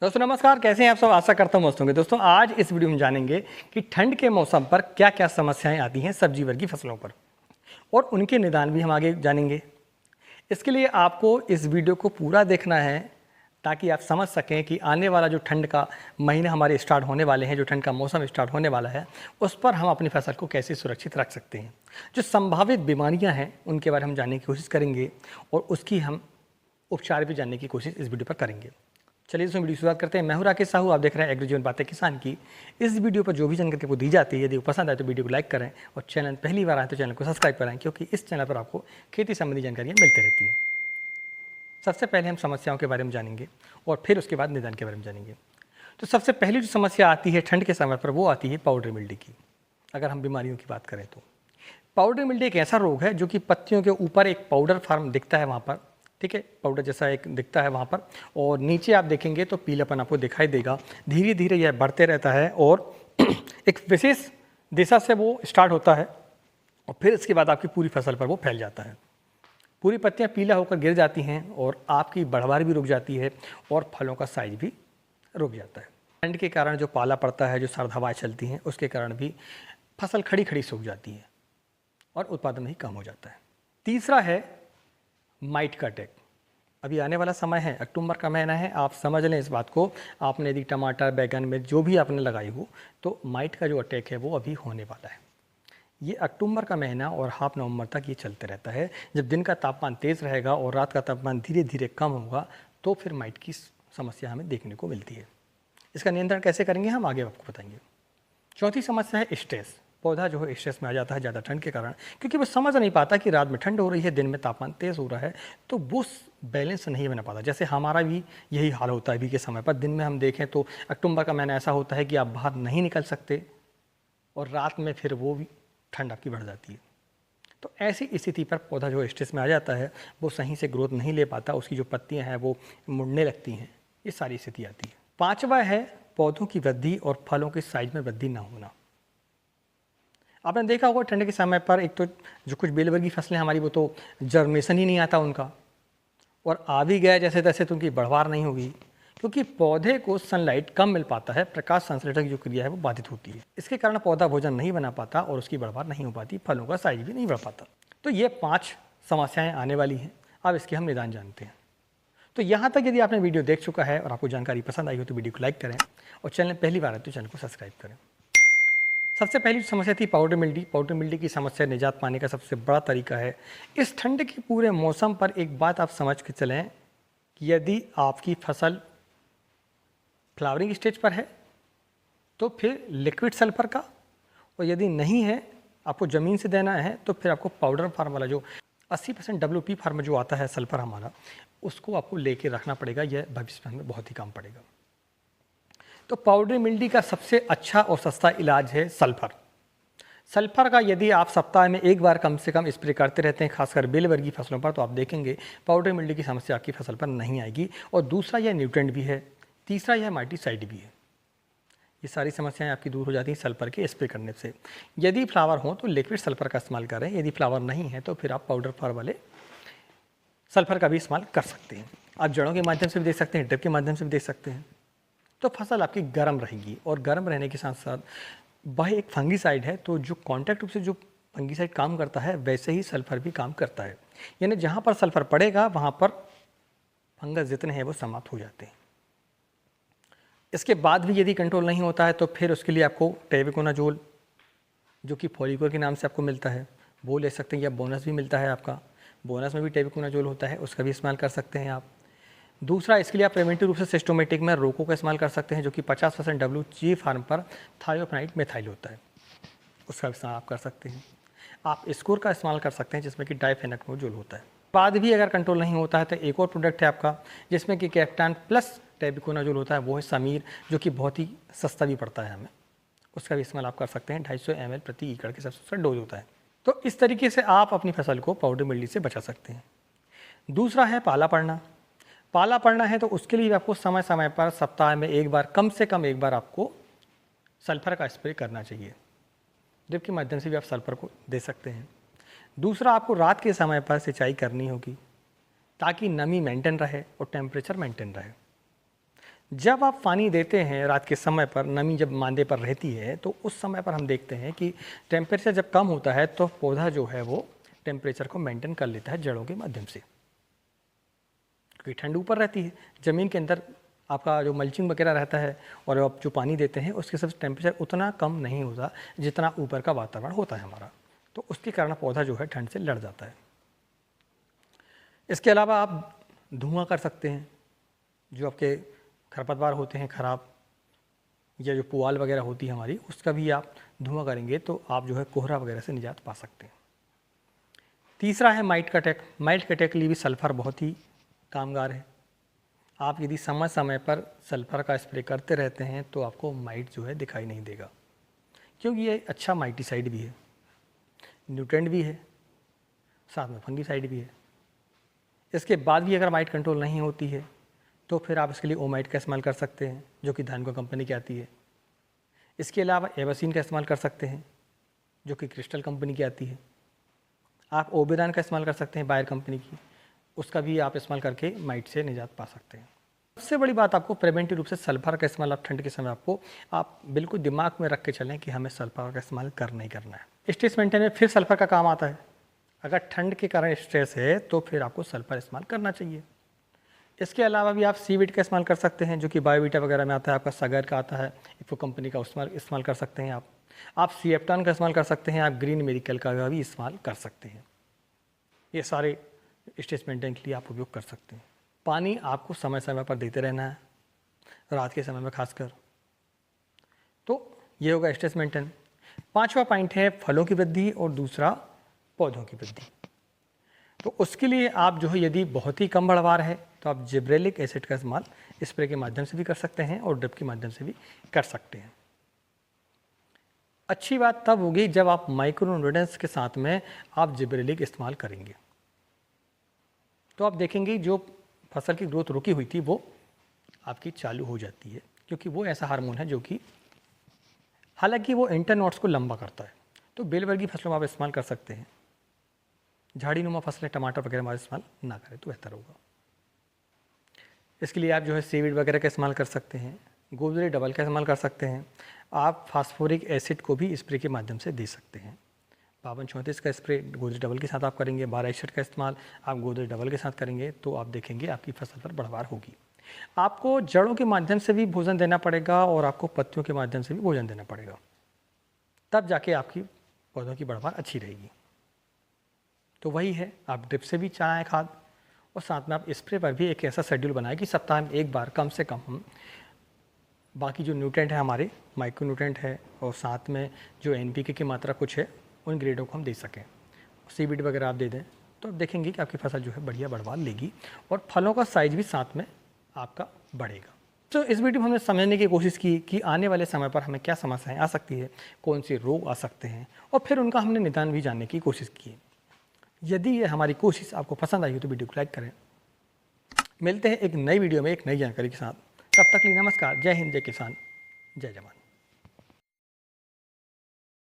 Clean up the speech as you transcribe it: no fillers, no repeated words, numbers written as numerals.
दोस्तों नमस्कार, कैसे हैं आप सब। आशा करता हूँ मस्त होंगे। दोस्तों आज इस वीडियो में जानेंगे कि ठंड के मौसम पर क्या क्या समस्याएं आती हैं सब्जी वर्गीय फसलों पर, और उनके निदान भी हम आगे जानेंगे। इसके लिए आपको इस वीडियो को पूरा देखना है ताकि आप समझ सकें कि आने वाला जो ठंड का महीने हमारे स्टार्ट होने वाले हैं, जो ठंड का मौसम स्टार्ट होने वाला है, उस पर हम अपनी फसल को कैसे सुरक्षित रख सकते हैं। जो संभावित बीमारियाँ हैं उनके बारे में हम जानने की कोशिश करेंगे और उसकी हम उपचार भी जानने की कोशिश इस वीडियो पर करेंगे। चलिए इसमें वीडियो शुरुआत करते हैं। मैं हूं राकेश साहू, आप देख रहे हैं एग्री जीवन बातें किसान की। इस वीडियो पर जो भी जानकारी आपको दी जाती है, यदि वो पसंद आए तो वीडियो को लाइक करें और चैनल पहली बार आए तो चैनल को सब्सक्राइब करें, क्योंकि इस चैनल पर आपको खेती संबंधी जानकारियाँ मिलती रहती हैं। सबसे पहले हम समस्याओं के बारे में जानेंगे और फिर उसके बाद निदान के बारे में जानेंगे। तो सबसे पहली जो समस्या आती है ठंड के समय पर, वो आती है पाउडर मिल्डी की। अगर हम बीमारियों की बात करें तो पाउडर मिल्डी एक ऐसा रोग है जो कि पत्तियों के ऊपर एक पाउडर फॉर्म दिखता है वहाँ पर, ठीक है, पाउडर जैसा एक दिखता है वहाँ पर, और नीचे आप देखेंगे तो पीलापन आपको दिखाई देगा। धीरे धीरे यह बढ़ते रहता है और एक विशेष दिशा से वो स्टार्ट होता है और फिर इसके बाद आपकी पूरी फसल पर वो फैल जाता है। पूरी पत्तियाँ पीला होकर गिर जाती हैं और आपकी बढ़वार भी रुक जाती है और फलों का साइज भी रुक जाता है। ठंड के कारण जो पाला पड़ता है, जो सर्द हवाएं चलती हैं, उसके कारण भी फसल खड़ी खड़ी सूख जाती है और उत्पादन भी कम हो जाता है। तीसरा है माइट का अटैक। अभी आने वाला समय है, अक्टूबर का महीना है, आप समझ लें इस बात को। आपने यदि टमाटर, बैगन में जो भी आपने लगाई हो, तो माइट का जो अटैक है वो अभी होने वाला है। ये अक्टूबर का महीना और हाफ नवंबर तक ये चलते रहता है। जब दिन का तापमान तेज़ रहेगा और रात का तापमान धीरे धीरे कम होगा, तो फिर माइट की समस्या हमें देखने को मिलती है। इसका नियंत्रण कैसे करेंगे हम आगे आपको बताएंगे। चौथी समस्या है स्ट्रेस। पौधा जो है स्ट्रेस में आ जाता है ज़्यादा ठंड के कारण, क्योंकि वो समझ नहीं पाता कि रात में ठंड हो रही है, दिन में तापमान तेज़ हो रहा है, तो वो बैलेंस नहीं बना पाता। जैसे हमारा भी यही हाल होता है अभी के समय पर। दिन में हम देखें तो अक्टूबर का महीना ऐसा होता है कि आप बाहर नहीं निकल सकते और रात में फिर वो भी ठंड आपकी बढ़ जाती है। तो ऐसी स्थिति पर पौधा जो स्ट्रेस में आ जाता है, वो सही से ग्रोथ नहीं ले पाता, उसकी जो पत्तियाँ हैं वो मुड़ने लगती हैं, ये सारी स्थिति आती है। पाँचवा है पौधों की वृद्धि और फलों के साइज में वृद्धि ना होना। आपने देखा होगा ठंड के समय पर एक तो जो कुछ बेल वर्गीय फसलें हमारी, वो तो जर्मिनेशन ही नहीं आता उनका, और आ भी गया जैसे तैसे तो उनकी बढ़वार नहीं होगी, क्योंकि पौधे को सनलाइट कम मिल पाता है, प्रकाश संश्लेषण की जो क्रिया है वो बाधित होती है। इसके कारण पौधा भोजन नहीं बना पाता और उसकी बढ़वार नहीं हो पाती, फलों का साइज भी नहीं बढ़ पाता। तो ये 5 समस्याएं आने वाली हैं। अब इसके हम निदान जानते हैं। तो यहाँ तक यदि आपने वीडियो देख चुका है और आपको जानकारी पसंद आई हो तो वीडियो को लाइक करें और चैनल पहली बार आए तो चैनल को सब्सक्राइब करें। सबसे पहली समस्या थी पाउडर मिल्डी। पाउडर मिल्डी की समस्या निजात पाने का सबसे बड़ा तरीका है, इस ठंड के पूरे मौसम पर एक बात आप समझ के चलें कि यदि आपकी फसल फ्लावरिंग स्टेज पर है तो फिर लिक्विड सल्फर का, और यदि नहीं है, आपको ज़मीन से देना है, तो फिर आपको पाउडर फार्म वाला जो 80% WP फार्म जो आता है सल्फर हमारा, उसको आपको लेके रखना पड़ेगा। यह भविष्य में हमें बहुत ही काम पड़ेगा। तो पाउडर मिल्डी का सबसे अच्छा और सस्ता इलाज है सल्फर। सल्फर का यदि आप सप्ताह में एक बार कम से कम स्प्रे करते रहते हैं, खासकर बेल वर्गीय फसलों पर, तो आप देखेंगे पाउडर मिल्डी की समस्या आपकी फसल पर नहीं आएगी। और दूसरा यह न्यूट्रेंट भी है, तीसरा यह माइटीसाइड भी है। ये सारी समस्याएं आपकी दूर हो जाती हैं सल्फर के स्प्रे करने से। यदि फ्लावर हो तो लिक्विड सल्फर का इस्तेमाल करें, यदि फ्लावर नहीं है तो फिर आप पाउडर फॉर वाले सल्फर का भी इस्तेमाल कर सकते हैं। आप जड़ों के माध्यम से भी देख सकते हैं, ड्रिप के माध्यम से भी देख सकते हैं। तो फसल आपकी गर्म रहेगी, और गर्म रहने के साथ साथ वह एक फंगीसाइड है, तो जो कॉन्टैक्ट रूप से जो फंगीसाइड काम करता है, वैसे ही सल्फर भी काम करता है। यानी जहाँ पर सल्फर पड़ेगा वहाँ पर फंगस जितने हैं वो समाप्त हो जाते हैं। इसके बाद भी यदि कंट्रोल नहीं होता है तो फिर उसके लिए आपको टेबिकोनाजोल, जो कि फॉलिकोर के नाम से आपको मिलता है, वो ले सकते हैं, या बोनस भी मिलता है आपका, बोनस में भी टेबिकोनाजोल होता है, उसका भी इस्तेमाल कर सकते हैं आप। दूसरा, इसके लिए आप प्रिवेंटिव रूप से सिस्टोमेटिक में रोको का इस्तेमाल कर सकते हैं, जो कि 50% WG फार्म पर थायोफेनाइट मेथाइल होता है, उसका इस्तेमाल आप कर सकते हैं। आप स्कोर का इस्तेमाल कर सकते हैं, जिसमें कि डाइफेनाकोजोल होता है। बाद भी अगर कंट्रोल नहीं होता है तो एक और प्रोडक्ट है आपका, जिसमें कि कैप्टान प्लस टेबिकोनाजोल होता है, वो है समीर, जो कि बहुत ही सस्ता भी पड़ता है हमें, उसका भी इस्तेमाल आप कर सकते हैं। 250 ml प्रति एकड़ के सबसे डोज होता है। तो इस तरीके से आप अपनी फसल को पाउडर मिल्डी से बचा सकते हैं। दूसरा है पाला पड़ना। पाला पड़ना है तो उसके लिए आपको समय समय पर सप्ताह में एक बार, कम से कम एक बार आपको सल्फर का स्प्रे करना चाहिए। ड्रिप के माध्यम से भी आप सल्फर को दे सकते हैं। दूसरा, आपको रात के समय पर सिंचाई करनी होगी ताकि नमी मेंटेन रहे और टेम्परेचर मेंटेन रहे। जब आप पानी देते हैं रात के समय पर, नमी जब मादे पर रहती है, तो उस समय पर हम देखते हैं कि टेम्परेचर जब कम होता है तो पौधा जो है वो टेम्परेचर को मेंटेन कर लेता है जड़ों के माध्यम से, क्योंकि ठंड ऊपर रहती है। ज़मीन के अंदर आपका जो मल्चिंग वगैरह रहता है और आप जो पानी देते हैं उसके सबसे टेम्परेचर उतना कम नहीं होता जितना ऊपर का वातावरण होता है हमारा, तो उसके कारण पौधा जो है ठंड से लड़ जाता है। इसके अलावा आप धुआं कर सकते हैं, जो आपके खरपतवार होते हैं खराब, या जो पुआल वगैरह होती है हमारी, उसका भी आप धुआं करेंगे तो आप जो है कोहरा वगैरह से निजात पा सकते हैं। तीसरा है माइट का अटैक। माइट के अटैक के लिए भी सल्फ़र बहुत ही कामगार है। आप यदि समय समय पर सल्फ़र का स्प्रे करते रहते हैं तो आपको माइट जो है दिखाई नहीं देगा, क्योंकि ये अच्छा माइटिसाइड भी है, न्यूट्रेंट भी है, साथ में फंगीसाइड भी है। इसके बाद भी अगर माइट कंट्रोल नहीं होती है तो फिर आप इसके लिए ओमाइट का इस्तेमाल कर सकते हैं, जो कि धानको कंपनी की आती है। इसके अलावा एवासीन का इस्तेमाल कर सकते हैं, जो कि क्रिस्टल कंपनी की आती है। आप ओबेरान का इस्तेमाल कर सकते हैं बायर कंपनी की, उसका भी आप इस्तेमाल करके माइट से निजात पा सकते हैं। सबसे बड़ी बात, आपको प्रिवेंटिव रूप से सल्फ़र का इस्तेमाल आप ठंड के समय आप बिल्कुल दिमाग में रख के चलें कि हमें सल्फ़र का इस्तेमाल करना ही करना है। स्ट्रेस मेंटेन में फिर सल्फ़र का काम आता है। अगर ठंड के कारण स्ट्रेस है तो फिर आपको सल्फ़र इस्तेमाल करना चाहिए। इसके अलावा भी आप सीवीड का इस्तेमाल कर सकते हैं, जो कि बायोवीटा वगैरह में आता है, आपका सागर का आता है, इफ़को कंपनी का इस्तेमाल कर सकते हैं आप सीएप्टान का इस्तेमाल कर सकते हैं, आप ग्रीन मेडिकल का भी इस्तेमाल कर सकते हैं। ये सारे स्ट्रेस मेंटेन के लिए आप उपयोग कर सकते हैं। पानी आपको समय समय पर देते रहना है, रात के समय में खासकर। तो ये होगा स्ट्रेस मेंटेन। पांचवा पॉइंट है फलों की वृद्धि और दूसरा पौधों की वृद्धि। तो उसके लिए आप जो है यदि बहुत ही कम बढ़वार है तो आप जिब्रेलिक एसिड का इस्तेमाल स्प्रे के माध्यम से भी कर सकते हैं और ड्रिप के माध्यम से भी कर सकते हैं। अच्छी बात तब होगी जब आप माइक्रोन्यूट्रिएंट्स के साथ में आप जिब्रेलिक इस्तेमाल करेंगे, तो आप देखेंगे जो फसल की ग्रोथ रुकी हुई थी वो आपकी चालू हो जाती है, क्योंकि वो ऐसा हार्मोन है जो कि हालांकि वो इंटरनोड्स को लंबा करता है। तो बेल वर्गीय फसलों में आप इस्तेमाल कर सकते हैं, झाड़ी नुमा फसलें टमाटर वगैरह में इस्तेमाल ना करें तो बेहतर होगा। इसके लिए आप जो है सीवीड वगैरह का इस्तेमाल कर सकते हैं, गोदरेज डबल का इस्तेमाल कर सकते हैं। आप फास्फोरिक एसिड को भी स्प्रे के माध्यम से दे सकते हैं। 52-34 का स्प्रे गोदरेज डबल के साथ आप करेंगे, 1261 का इस्तेमाल आप गोदरेज डबल के साथ करेंगे तो आप देखेंगे आपकी फसल पर बढ़वार होगी। आपको जड़ों के माध्यम से भी भोजन देना पड़ेगा और आपको पत्तियों के माध्यम से भी भोजन देना पड़ेगा, तब जाके आपकी पौधों की बढ़वार अच्छी रहेगी। तो वही है, आप ड्रिप से भी चलाएँ खाद, और साथ में आप स्प्रे पर भी एक ऐसा शेड्यूल बनाएं कि सप्ताह में एक बार कम से कम हम बाकी जो न्यूट्रेंट है हमारे माइक्रो न्यूट्रेंट है और साथ में जो एनपीके की मात्रा कुछ है उन ग्रेडों को हम दे सकें। सीवीड वगैरह आप दे दें तो आप देखेंगे कि आपकी फसल जो है बढ़िया बढ़वा लेगी और फलों का साइज भी साथ में आपका बढ़ेगा। तो इस वीडियो में हमने समझने की कोशिश की कि आने वाले समय पर हमें क्या समस्याएं आ सकती है, कौन से रोग आ सकते हैं, और फिर उनका हमने निदान भी जानने की कोशिश की है। यदि ये हमारी कोशिश आपको पसंद आई हो तो वीडियो को लाइक करें। मिलते हैं एक नई वीडियो में एक नई जानकारी के साथ। तब तक के लिए नमस्कार। जय हिंद, जय किसान, जय जवान।